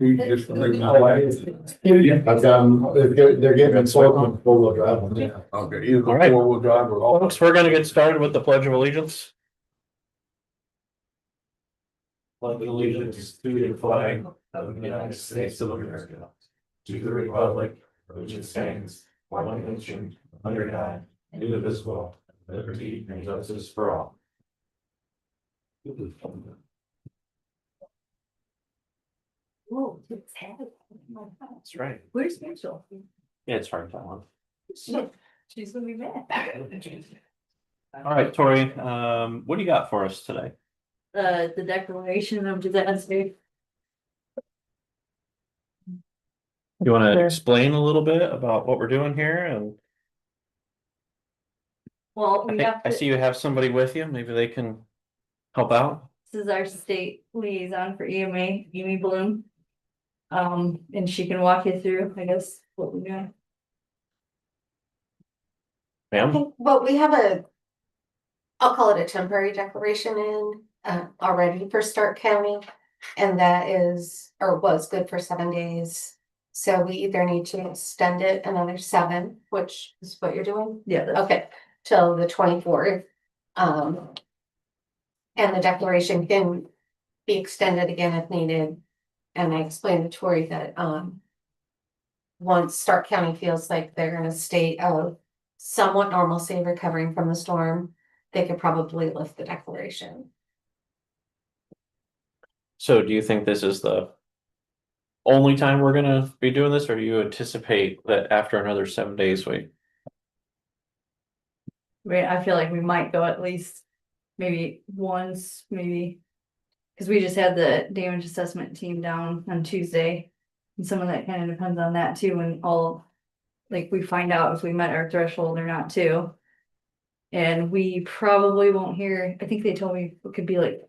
He just. They're getting insulted with four-wheel drive. Yeah, okay, either All right. four-wheel drive or all. Folks, we're gonna get started with the Pledge of Allegiance. Pledge of allegiance to the flag of the United States of America, to the republic which stands one nation under God, indivisible, liberty and justice for all. Whoa, it's heavy. That's right. Where's Rachel? Yeah, it's hard to tell. She's gonna be mad. All right, Tori, what do you got for us today? The declaration of disaster. You want to Sure. explain a little bit about what we're doing here? And Well, we have I to, see you have somebody with you. Maybe they can help out. this is our state liaison for EMA, Amy Bloom. And she can walk you through, I guess, what we're doing. Ma'am? Well, we have I'll call it a temporary declaration already for Starke County. And that is, or was good for 7 days. So we either need to extend it another 7, which is what you're doing. Yeah, that's Okay, till the 24th. And the declaration can be extended again if needed. And I explained to Tori that, once Starke County feels like they're in a state of somewhat normalcy recovering from the storm, they could probably lift the declaration. So do you think this is the only time we're gonna be doing this, or do you anticipate that after another 7 days, I feel like we might go at least maybe once, maybe. Cause we just had the damage assessment team down on Tuesday. And some of that kind of depends on that too, and like we find out if we met our threshold or not too. And we probably won't hear, I think they told me it could be like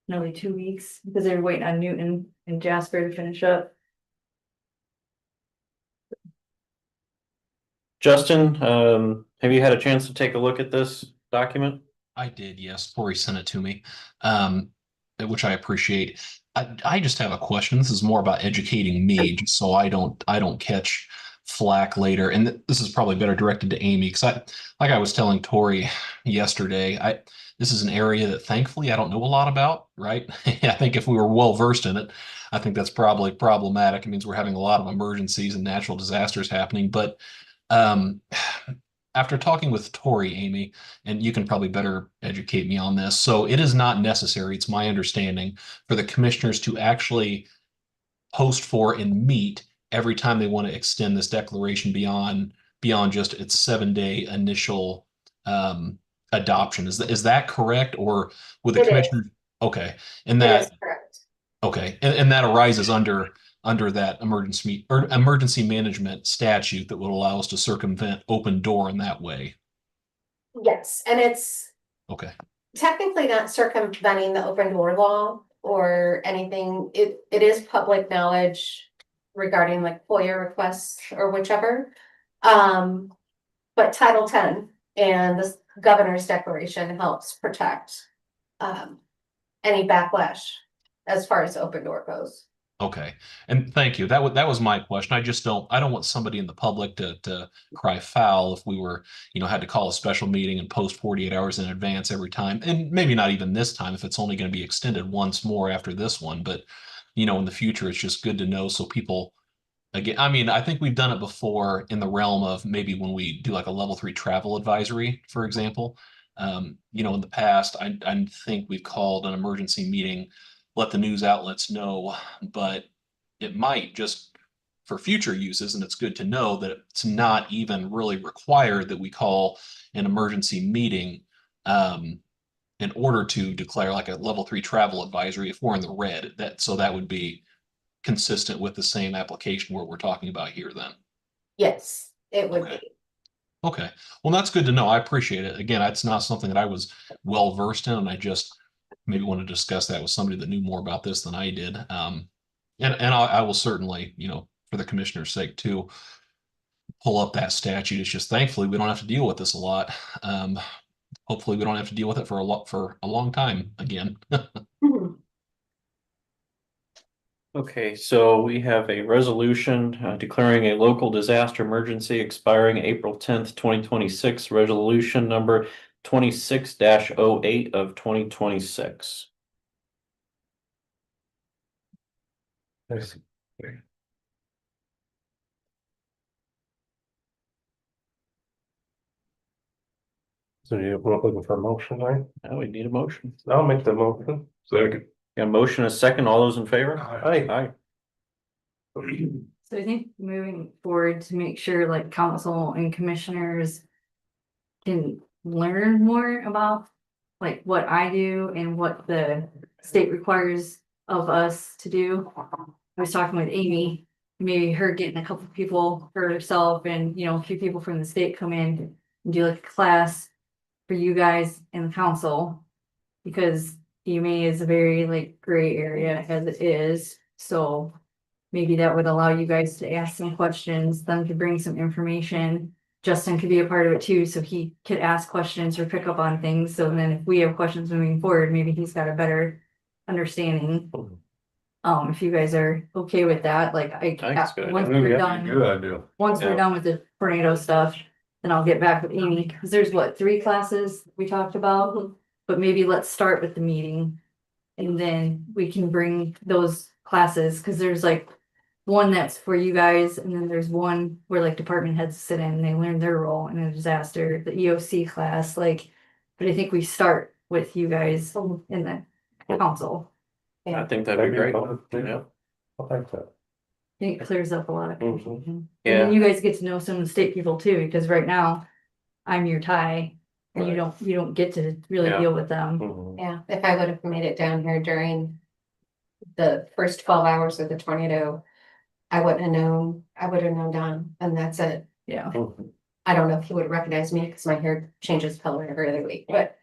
nearly 2 weeks because they were waiting on Newton and Jasper to finish up. Justin, have you had a chance to take a look at this document? I did, yes. Tori sent it to me, which I appreciate. I just have a question. This is more about educating me, just so I don't catch flack later. And this is probably better directed to Amy, because like I was telling Tori yesterday, this is an area that thankfully I don't know a lot about, right? I think if we were well versed in it, I think that's probably problematic. It means we're having a lot of emergencies and natural disasters happening. But after talking with Tori, Amy, and you can probably better educate me on this. So it is not necessary, it's my understanding, for the commissioners to actually post for and meet every time they want to extend this declaration beyond just its 7-day initial adoption. Is that correct? Or would the commissioner? Okay, and that is correct. Okay, and that arises under that emergency management statute that would allow us to circumvent open door in that way. Yes, and it's Okay. technically not circumventing the open door law or anything. It is public knowledge regarding like FOIA requests or whichever. But Title 10 and the governor's declaration helps protect any backlash as far as open door goes. Okay, and thank you. That was my question. I don't want somebody in the public to cry foul if we were, had to call a special meeting and post 48 hours in advance every time, and maybe not even this time if it's only going to be extended once more after this one. But in the future, it's just good to know so people. Again, I mean, I think we've done it before in the realm of maybe when we do like a level 3 travel advisory, for example. In the past, I think we've called an emergency meeting, let the news outlets know, but it might just for future uses, and it's good to know that it's not even really required that we call an emergency meeting in order to declare like a level 3 travel advisory if we're in the red. So that would be consistent with the same application what we're talking about here then. Yes, it would Okay. be. Okay, well, that's good to know. I appreciate it. Again, it's not something that I was well versed in, and I just maybe want to discuss that with somebody that knew more about this than I did. And I will certainly, for the commissioner's sake too, pull up that statute. It's just thankfully we don't have to deal with this a lot. Hopefully we don't have to deal with it for a long time again. Well, Okay, so we have a resolution declaring a local disaster emergency expiring April 10th, 2026, resolution number 26-08 of 2026. So you're looking for a motion, right? Now we need a motion. I'll make the motion. Second. Got a motion, a second, all those in favor? Aye. Aye. So I think moving forward to make sure like council and commissioners can learn more about like what I do and what the state requires of us to do. I was talking with Amy, maybe her getting a couple people for herself and, you know, a few people from the state come in and do like a class for you guys and the council. Because EMA is a very like gray area as it is, so maybe that would allow you guys to ask some questions, them to bring some information. Justin could be a part of it too, so he could ask questions or pick up on things. So then if we have questions moving forward, maybe he's got a better understanding. If you guys are okay with that, like That's good. once we're done, idea. once we're Yeah. done with the tornado stuff, then I'll get back with Amy, because there's what, 3 classes we talked about? But maybe let's start with the meeting. And then we can bring those classes, because there's like one that's for you guys, and then there's one where like department heads sit in and they learn their role in a disaster, the EOC class, like. But I think we start with you guys in the council. I think that'd be great. Yeah. I like that. I think it clears up a lot of confusion. And Yeah. then you guys get to know some of the state people too, because right now I'm your tie. And you don't get to really Yeah. deal with them. Mhm. Yeah, if I would have made it down here during the first 12 hours of the tornado, I would have known Don, and that's it. Yeah. Mhm. I don't know if he would recognize me because my hair changes color every other week, but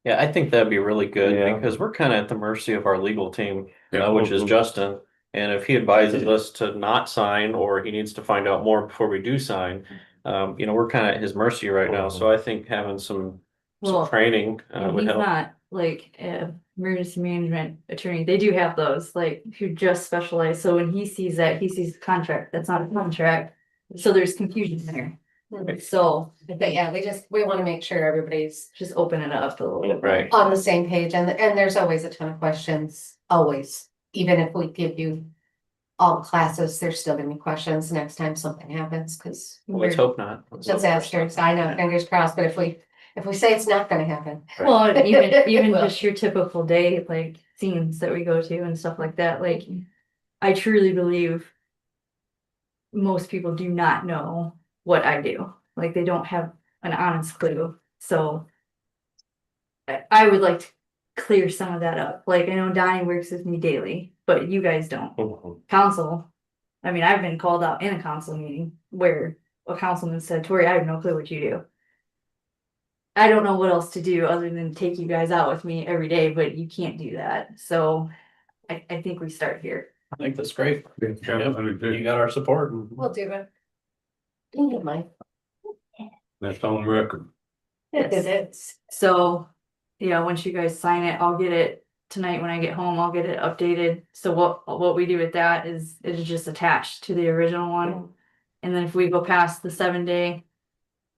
Yeah, I think that'd be really good Yeah. because we're kind of at the mercy of our legal team, Yeah. which is Mhm. Justin. And if he advises us to not sign, or he needs to find out more before we do sign, we're kind of at his mercy right now. So I think having some Well, training and would he's help. not like emergency management attorney. They do have those, like, who just specialize. So when he sees that, he sees the contract. That's not a contract. So there's confusion there. So I but think yeah, we want to make sure everybody's just open it up a little bit. Right. on the same page, and there's always a ton of questions, always. Even if we give you all classes, there's still gonna be questions next time something happens, because Let's hope not. disasters, I know, fingers crossed, but if we say it's not gonna happen. Well, and even Well. just your typical day, like scenes that we go to and stuff like that, like I truly believe most people do not know what I do. Like they don't have an honest clue. So I would like to clear some of that up. Like I know Donnie works with me daily, but you guys don't. Mhm. Council, I mean, I've been called out in a council meeting where a councilman said, Tori, I have no clue what you do. I don't know what else to do other than take you guys out with me every day, but you can't do that. So I think we start here. I think that's great. Yeah, Yep. You got our support. We'll do it. You get mine. That's on record. It is. So, yeah, once you guys sign it, I'll get it tonight when I get home, I'll get it updated. So what we do with that is it is just attached to the original one. And then if we go past the 7-day,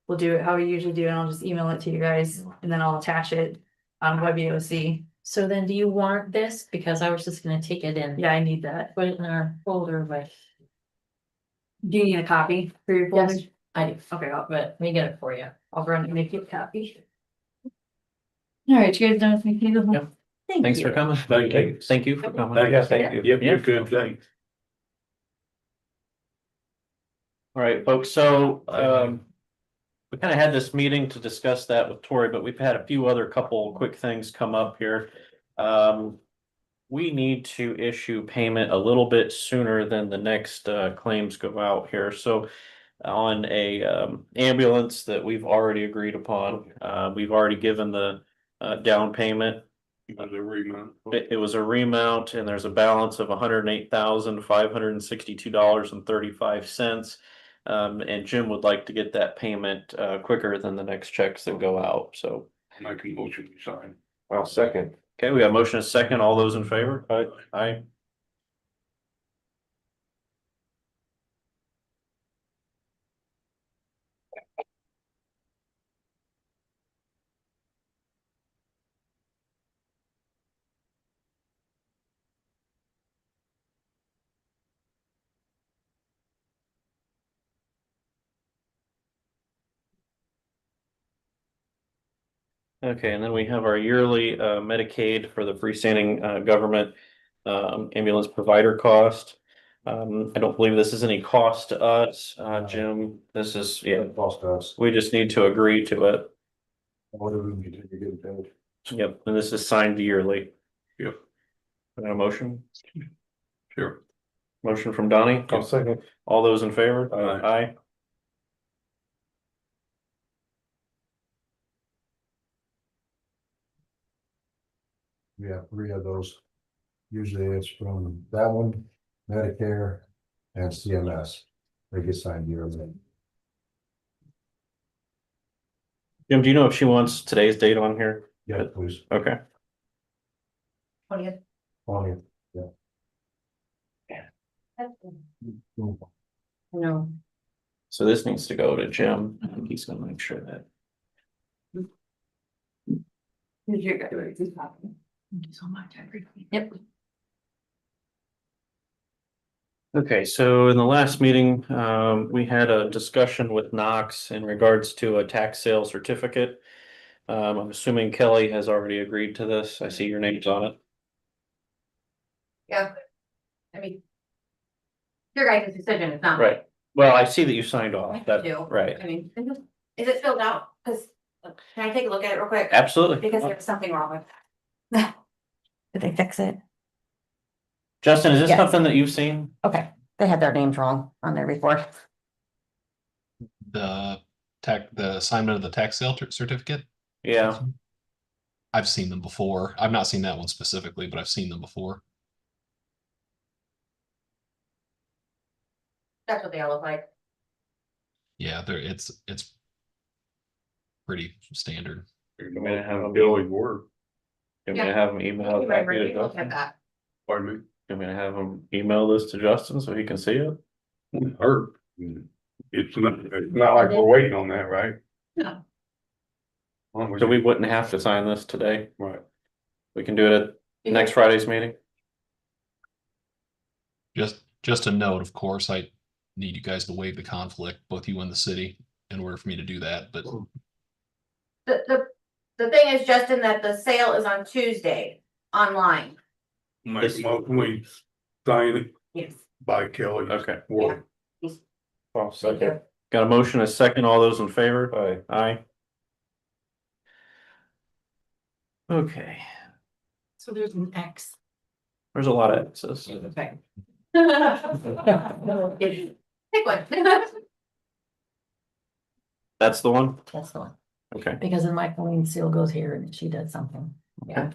we'll do it how we usually do, and I'll just email it to you guys, and then I'll attach it on WebEOC. So then do you want this? Because I was just gonna take it in. Yeah, I need that. Put it in our folder, but Do you need a copy for your folder? yes, I do. Okay, But let me get it for you. I'll run and make you a copy. All right, you guys done with me? Can you go home? Yep. Thank Thanks you. for coming. Thank you. Thank you for coming. Thank you. Yep, you're good, thanks. All right, folks, so we kind of had this meeting to discuss that with Tori, but we've had a few other couple quick things come up here. We need to issue payment a little bit sooner than the next claims go out here. So on a ambulance that we've already agreed upon, we've already given the down payment. It was a remount, and there's a balance of $108,562.35. And Jim would like to get that payment quicker than the next checks that go out, so. Make a motion to sign. I'll second. Okay, we got a motion and a second. All those in favor? Aye. Okay, and then we have our yearly Medicaid for the freestanding government ambulance provider cost. I don't believe this is any cost to us, Jim. This is, yeah, Cost us. we just need to agree to it. What do we need to get paid? Yep, and this is signed yearly. Yep. Got a motion? Sure. Motion from Donnie? I'll second. All those in favor? Aye. Aye. We have 3 of those. Usually it's from that one, Medicare, and CMS. They get signed yearly. Jim, do you know if she wants today's date on here? Yeah, please. Okay. 20th. On it. No. So this needs to go to Jim. I think he's gonna make sure that. Thank you so much. I appreciate it. Yep. Okay, so in the last meeting, we had a discussion with Knox in regards to a tax sale certificate. I'm assuming Kelly has already agreed to this. I see your names on it. Yeah. I mean. Your guys' decision is not. Right. Well, I see that you signed off. I That, do. right. I mean, is it filled out? Cause can I take a look at it real quick? Absolutely. Because there's something wrong with that. Did they fix it? Justin, is this Yes. something that you've seen? Okay, they had their names wrong on their report. The assignment of the tax sale certificate. Yeah. I've seen them before. I've not seen that one specifically, but I've seen them before. That's what they all look like. Yeah, it's pretty standard. You're gonna have them, Billy Ward, you're gonna have them email it back to Look at Justin. that. pardon me, You're gonna have them email this to Justin so he can see it. hurt. It's not like we're waiting on that, right? No. So we wouldn't have to sign this today. Right. We can do it at next Friday's meeting. Just a note, of course, I need you guys to waive the conflict, both you and the city, in order for me to do that, but The thing is, Justin, that the sale is on Tuesday online. Make a motion, we sign it Yes. by Kelly. Okay. Ward. Well, second. Got a motion, a second, all those in favor? Aye. Aye. Okay, So there's an X. there's a lot of X's. Okay. Pick one. That's the one? That's the one, Okay. because then Michaeline seal goes here and she does something. Yeah.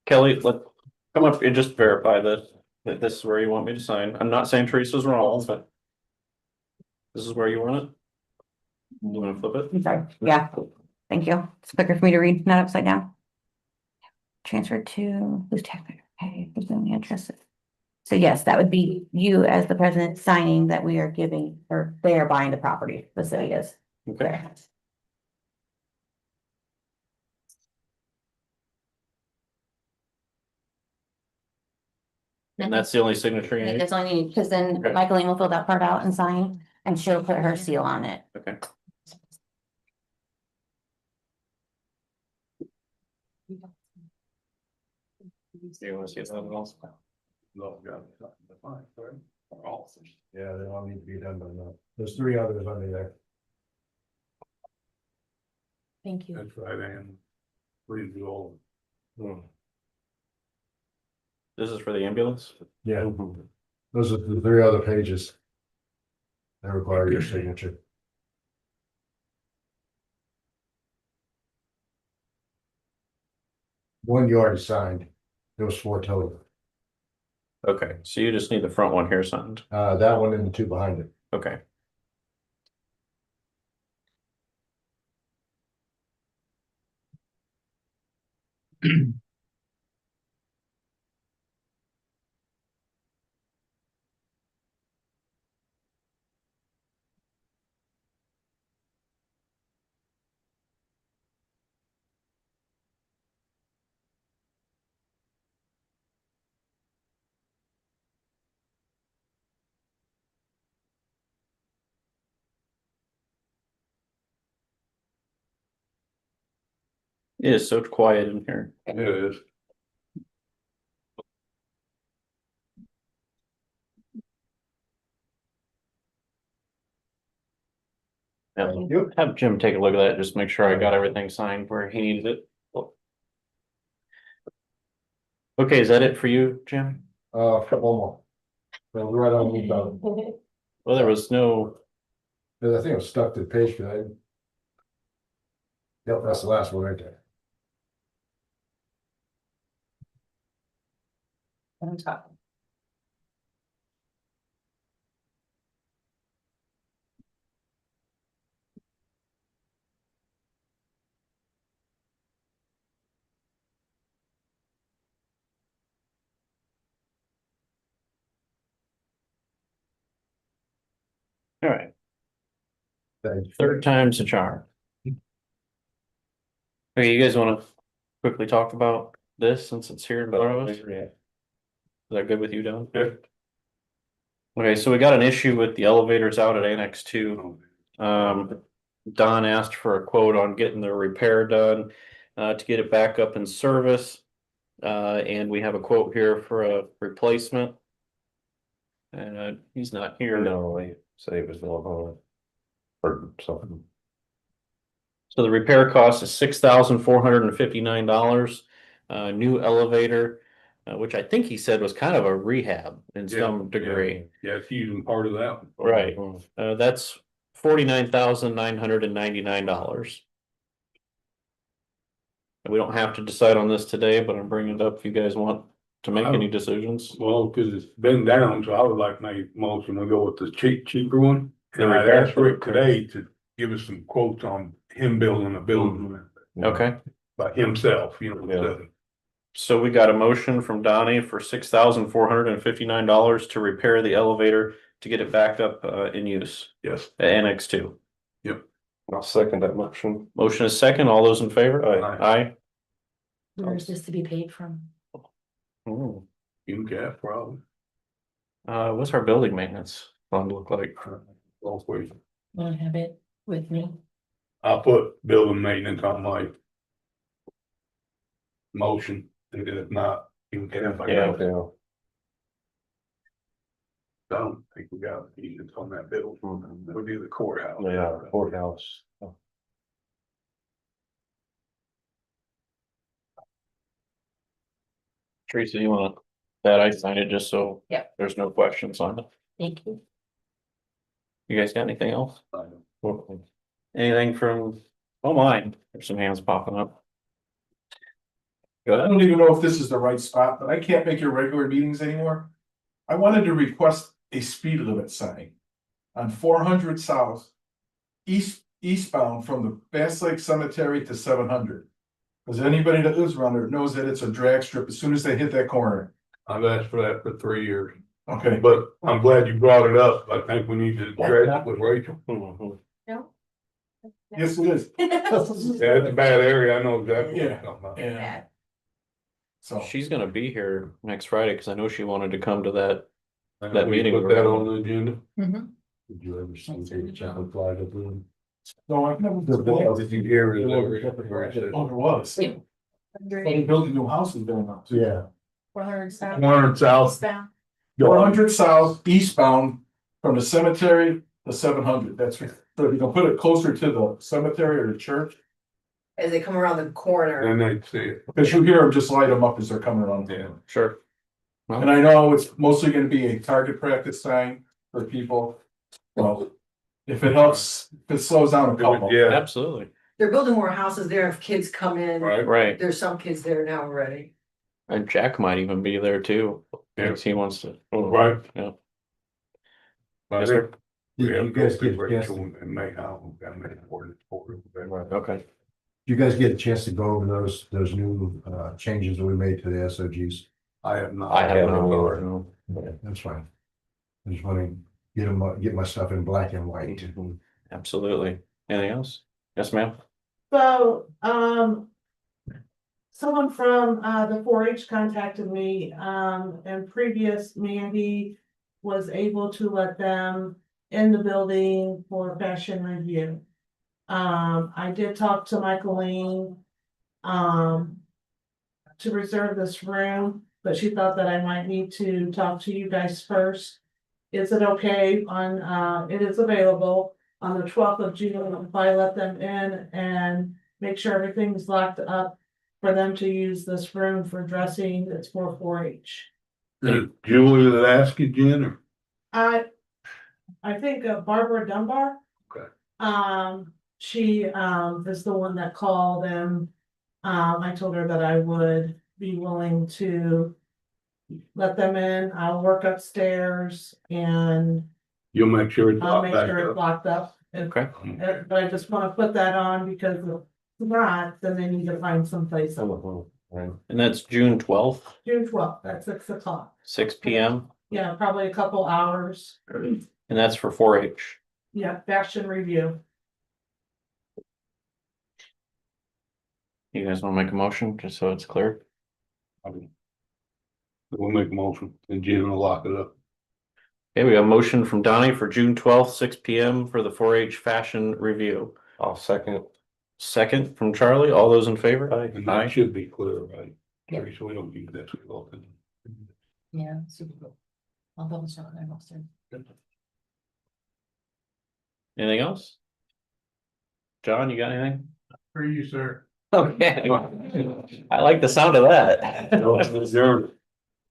Kelly, come up and just verify that this is where you want me to sign. I'm not saying Teresa's wrong, but this is where you want it? You wanna flip it? I'm sorry, yeah, thank you. It's quicker for me to read, not upside down. Transferred to who's taxpayer, okay, who's doing the interest? So yes, that would be you as the president signing that we are giving, or they are buying the property, the city is. Okay. And that's the only signature you need? That's all you need, because then Okay. Michaeline will fill that part out and sign, and she'll put her seal on it. Okay. Do you wanna see something else? No, got it. Fine, sorry. All. Yeah, they all need to be done by now. There's 3 others under there. Thank you. That's right, and please do all. This is for the ambulance? Yeah, those are the 3 other pages. They require your signature. One you already signed. There was 4 total. Okay, so you just need the front one here signed. That one and the 2 behind it. Okay. It is so quiet in here. It is. Yeah, have Jim take a look at that, just make sure I got everything signed where he needs it. Okay, is that it for you, Jim? One more. Well, right on the bottom. Well, there was no, I think it was stuck to the page, but I. Yep, that's the last one right there. On top. all right, Thank you. third time's a charm. Okay, you guys wanna quickly talk about this since it's here in front of us? Is that good with you, Don? Yeah. Okay, so we got an issue with the elevators out at Annex 2. Don asked for a quote on getting the repair done, to get it back up in service. And we have a quote here for a replacement. And, he's not here. No, they say it was no. Or something. So the repair cost is $6,459. New elevator, which I think he said was kind of a rehab in some degree. Yeah, it's using part of that. Right. That's $49,999. We don't have to decide on this today, but I'm bringing it up if you guys want to make any decisions. Well, cause it's been down, so I would like to make a motion to go with the cheaper one. The And I repair. asked Rick today to give us some quotes on him building a building Okay, by himself, you know. so we got a motion from Donnie for $6,459 to repair the elevator to get it back up in use Yes. at Annex 2. Yep. I'll second that motion. Motion is second. All those in favor? Aye. Aye. Where's this to be paid from? Ooh. You gas problem. What's our building maintenance fund look like? Both ways. Wanna have it with me? I'll put building maintenance on my motion, and if not, you can if I Yeah. got. I don't think we got maintenance on that bill. We'll do the courthouse. Yeah, courthouse. Teresa, you want that? I signed it just so. Yep. There's no questions on it. Thank you. You guys got anything else? Anything from, oh my, there's some hands popping up. I don't even know if this is the right spot, but I can't make your regular meetings anymore. I wanted to request a speed limit sign on 400 South, eastbound from the Bass Lake Cemetery to 700. Because anybody that lives around there knows that it's a drag strip as soon as they hit that corner. I've asked for that for 3 years, Okay, but I'm glad you brought it up. I think we need to address it with Rachel. No? yes, it is. Yeah, it's a bad area. I know exactly what you're talking about. And so, She's gonna be here next Friday, cause I know she wanted to come to that. And That we meeting Put we're that having. on the agenda. Did you ever see the child fly to the? no, I've never. Did you hear it? Oh, there was. They built a new house in Belmont. Yeah. 400 South. 100 South. Eastbound. 400 South, eastbound from the cemetery to 700. That's right. So if you can put it closer to the cemetery or the church, As they come around the corner. And they'd see it. because you hear them just light them up as they're coming around. Yeah. Sure. And I know it's mostly gonna be a target practice sign for people. Well, if it helps, if it slows down a couple. Yeah, Absolutely, They're building more houses there if kids come in. right. right. There's some kids there now already. And Jack might even be there too. Yeah. If he wants to. Right. Yeah. But Yes, I sir. think we Did have you to guys go through get a chance Rachel to- and make out, we've got to make an ordinance for it. Okay. You guys get a chance to go over those new changes that we made to the SOGs? I have not. I have no- no. That's fine. I just want to get my stuff in black and white. Absolutely. Anything else? Yes, ma'am. So, someone from, the 4-H contacted me, and previous Mandy was able to let them in the building for fashion review. I did talk to Michaeline, to reserve this room, but she thought that I might need to talk to you guys first. Is it okay on, it is available on the 12th of June, if I let them in and make sure everything's locked up for them to use this room for dressing, it's for 4-H. Julie that asked you, Jen, or? I think Barbara Dunbar. Okay. She is the one that called and I told her that I would be willing to let them in. I'll work upstairs and You'll make sure it's I'll locked make back sure it's up. locked up. Okay. But I just wanna put that on because if not, then they need to find someplace. And that's June 12th, June 12th at 6 o'clock. 6 p.m. Yeah, probably a couple hours. And that's for 4-H. Yeah, fashion review. You guys want to make a motion just so it's clear? We'll make a motion and Jen will lock it up. Okay, we got a motion from Donnie for June 12th, 6 p.m. for the 4-H fashion review. I'll second. Second from Charlie. All those in favor? And that should be clear, right? So we don't need that. Yeah, super cool. I'll double check on that also. Anything else? John, you got anything? For you, sir. Okay. I like the sound of that.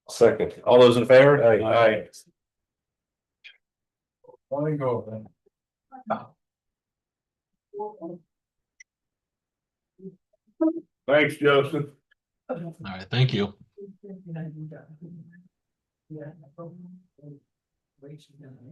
Second. All those in favor? Aye. Let me go then. Thanks, Justin. All right, thank you. Yeah.